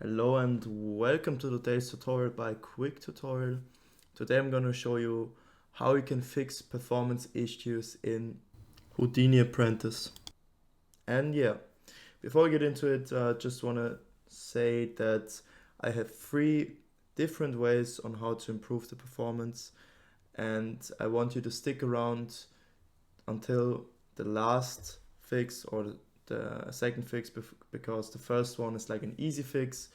Hello and welcome to today's tutorial by Quick Tutorial. Today I'm going to show you how you can fix performance issues in Houdini Apprentice. And yeah, before I get into it, I just want to say that I have 3 different ways on how to improve the performance, and I want you to stick around until the last fix or the second fix, because the first one is like an easy fix.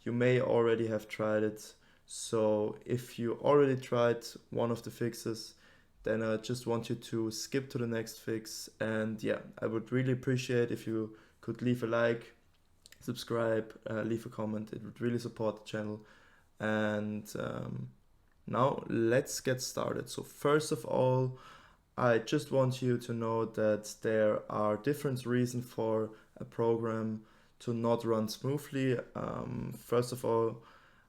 You may already have tried it. So if you already tried one of the fixes, then I just want you to skip to the next fix. And yeah, I would really appreciate if you could leave a like, subscribe, leave a comment. It would really support the channel. And now let's get started. So first of all, I just want you to know that there are different reasons for a program to not run smoothly. First of all,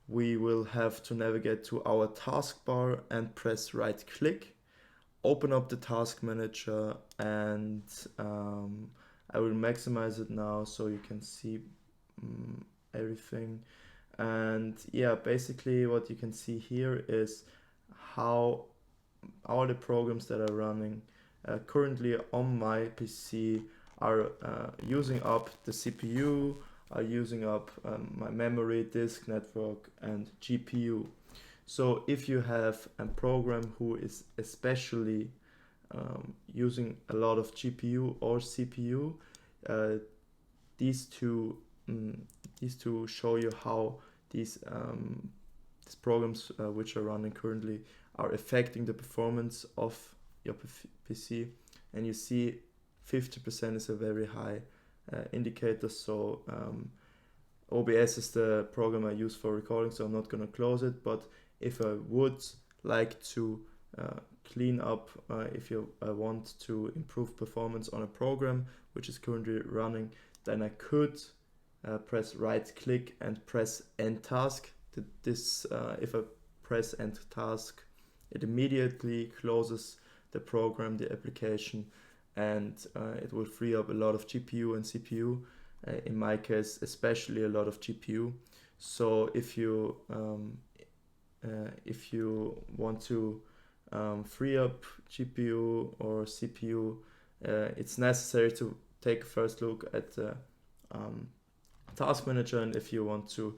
we will have to navigate to our taskbar and press right click, open up the task manager, and I will maximize it now so you can see everything. And yeah, basically what you can see here is how all the programs that are running currently on my PC are using up the CPU, are using up my memory, disk network, and GPU. So if you have a program who is especially using a lot of GPU or CPU, uh, these two show you how these programs which are running currently are affecting the performance of your PC. And you see 50% is a very high indicator. So OBS is the program I use for recording, so I'm not going to close it. But if I would like to clean up, if I want to improve performance on a program which is currently running, then I could press right click and press end task. If I press end task, it immediately closes the program, the application, and it will free up a lot of GPU and CPU. In my case, especially a lot of GPU. So if you want to free up GPU or CPU, it's necessary to take a first look at the task manager. And if you want to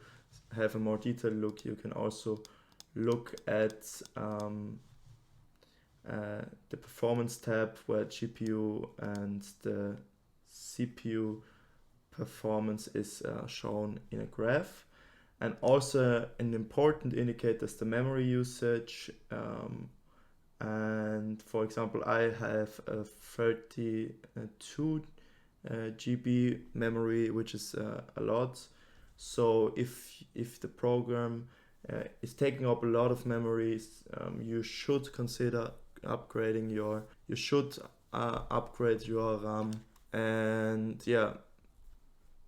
have a more detailed look, you can also look at the performance tab, where GPU and the CPU performance is shown in a graph. And also an important indicator is the memory usage. And for example, I have a 32 GB memory, which is a lot. So if the program is taking up a lot of memories, you should consider upgrading upgrade your RAM. And yeah,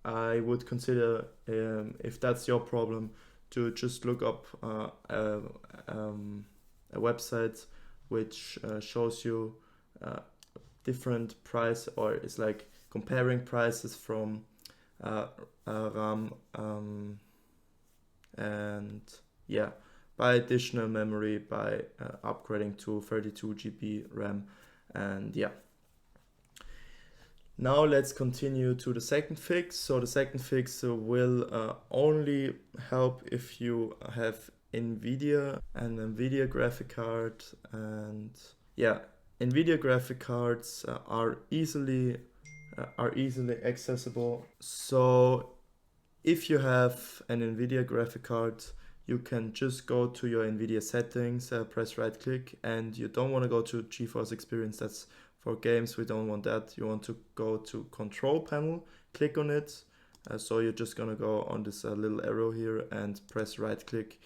I would consider, if that's your problem, to just look up a website which shows you different price, or it's like comparing prices from RAM and yeah, buy additional memory by upgrading to 32 GB RAM. And yeah, now let's continue to the second fix. So the second fix will only help if you have Nvidia graphic card. And yeah, Nvidia graphic cards are easily accessible. So if you have an Nvidia graphic card, you can just go to your Nvidia settings, press right click, and you don't want to go to GeForce Experience. That's for games. We don't want that. You want to go to control panel, click on it. So you're just gonna go on this little arrow here and press right click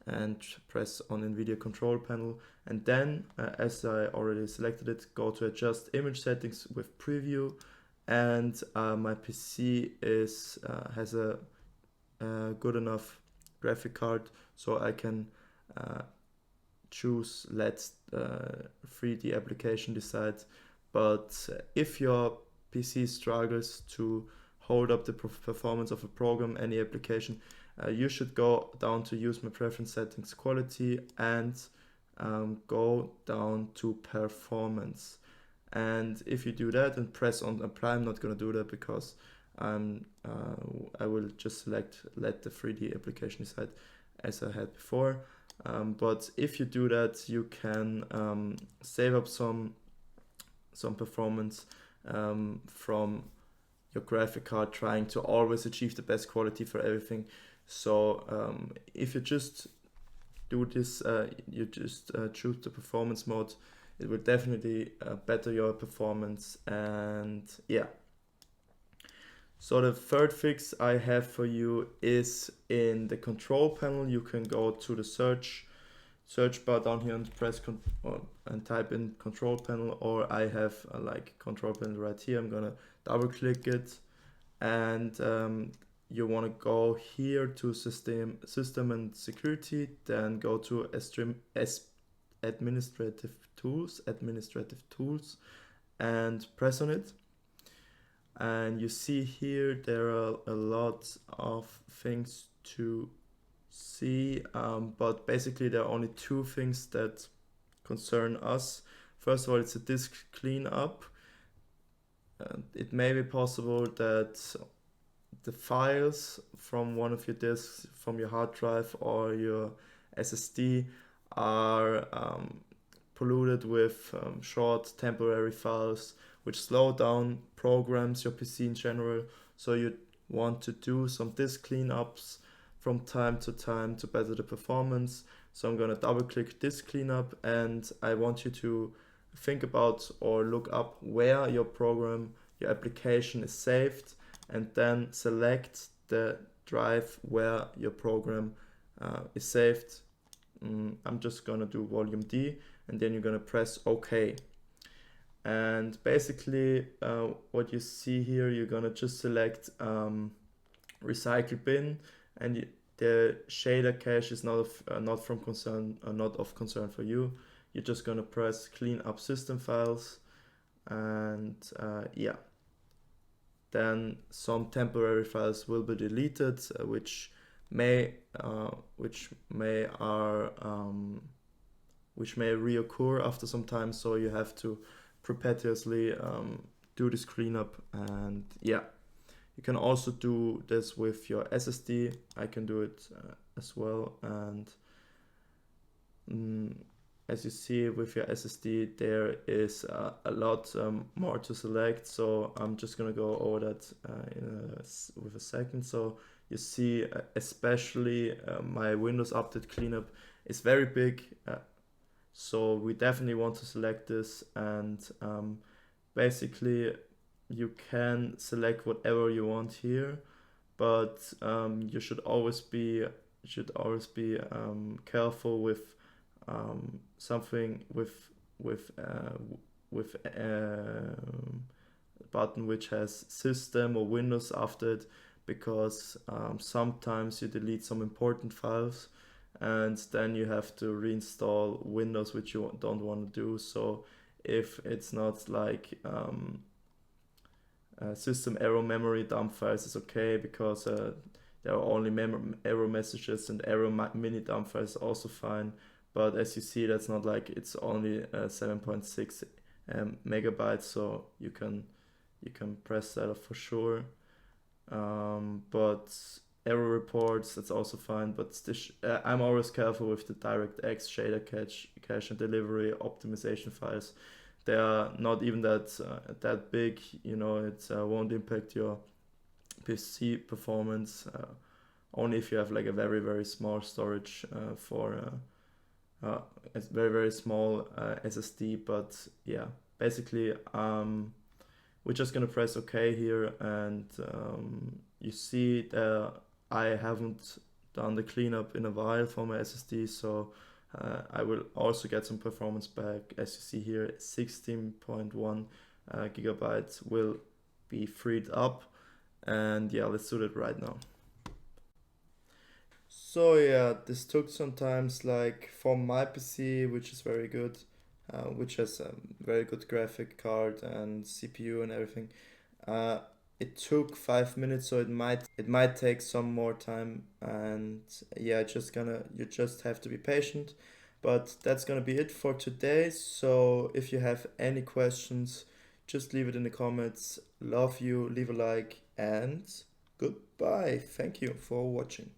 and press on Nvidia control panel. And then, as I already selected it, go to adjust image settings with preview. And my PC has a good enough graphic card, so I can choose let 3D application decide. But if your PC struggles to hold up the performance of a program, any application, you should go down to use my preference settings quality and go down to performance. And if you do that and press on apply, I'm not going to do that because I will just let the 3D application decide as I had before. But if you do that, you can save up some performance from your graphic card, trying to always achieve the best quality for everything. So if you just do this, you just choose the performance mode, it will definitely better your performance. And yeah, so the third fix I have for you is in the control panel. You can go to the search bar down here and press and type in control panel, or I have like control panel right here. I'm gonna double click it, and you want to go here to system and security, then go to administrative tools and press on it. And you see here there are a lot of things to see, but basically there are only two things that concern us. First of all, it's a disk cleanup. It may be possible that the files from one of your disks, from your hard drive or your SSD, are polluted with short temporary files which slow down programs, your PC in general. So you want to do some disk cleanups from time to time to better the performance. So I'm going to double click disk cleanup, and I want you to think about or look up where your program, your application is saved, and then select the drive where your program is saved. I'm just gonna do volume D, and then you're gonna press OK. And basically what you see here, you're gonna just select recycle bin, and the shader cache is not of concern for you. You're just gonna press clean up system files, and yeah, then some temporary files will be deleted, which may reoccur after some time. So you have to perpetuously do this cleanup. And yeah, you can also do this with your SSD. I can do it as well. And as you see with your SSD, there is a lot more to select. So I'm just gonna go over that with a second. So you see, especially my Windows Update cleanup is very big. So we definitely want to select this, and basically you can select whatever you want here, but you should always be careful with something with a button which has system or Windows after it, because sometimes you delete some important files and then you have to reinstall Windows, which you don't want to do. So if it's not like system error memory dump files is okay, because there are only error messages, and error mini dump files also fine. But as you see, that's not like, it's only 7.6 megabytes, so you can press that off for sure. But error reports, that's also fine. But I'm always careful with the DirectX shader cache and delivery optimization files. They are not even that big, you know. It won't impact your PC performance, only if you have like a very, very small storage for a very, very small SSD. But yeah, basically we're just gonna press OK here, and you see that I haven't done the cleanup in a while for my SSD, so I will also get some performance back. As you see here, 16.1 gigabytes will be freed up, and yeah, let's do that right now. So yeah, this took some time. Like for my PC, which is very good, which has a very good graphic card and CPU and everything, it took 5 minutes, so it might take some more time, and yeah, you just have to be patient. But that's gonna be it for today. So if you have any questions, just leave it in the comments. Love you, leave a like, and goodbye. Thank you for watching.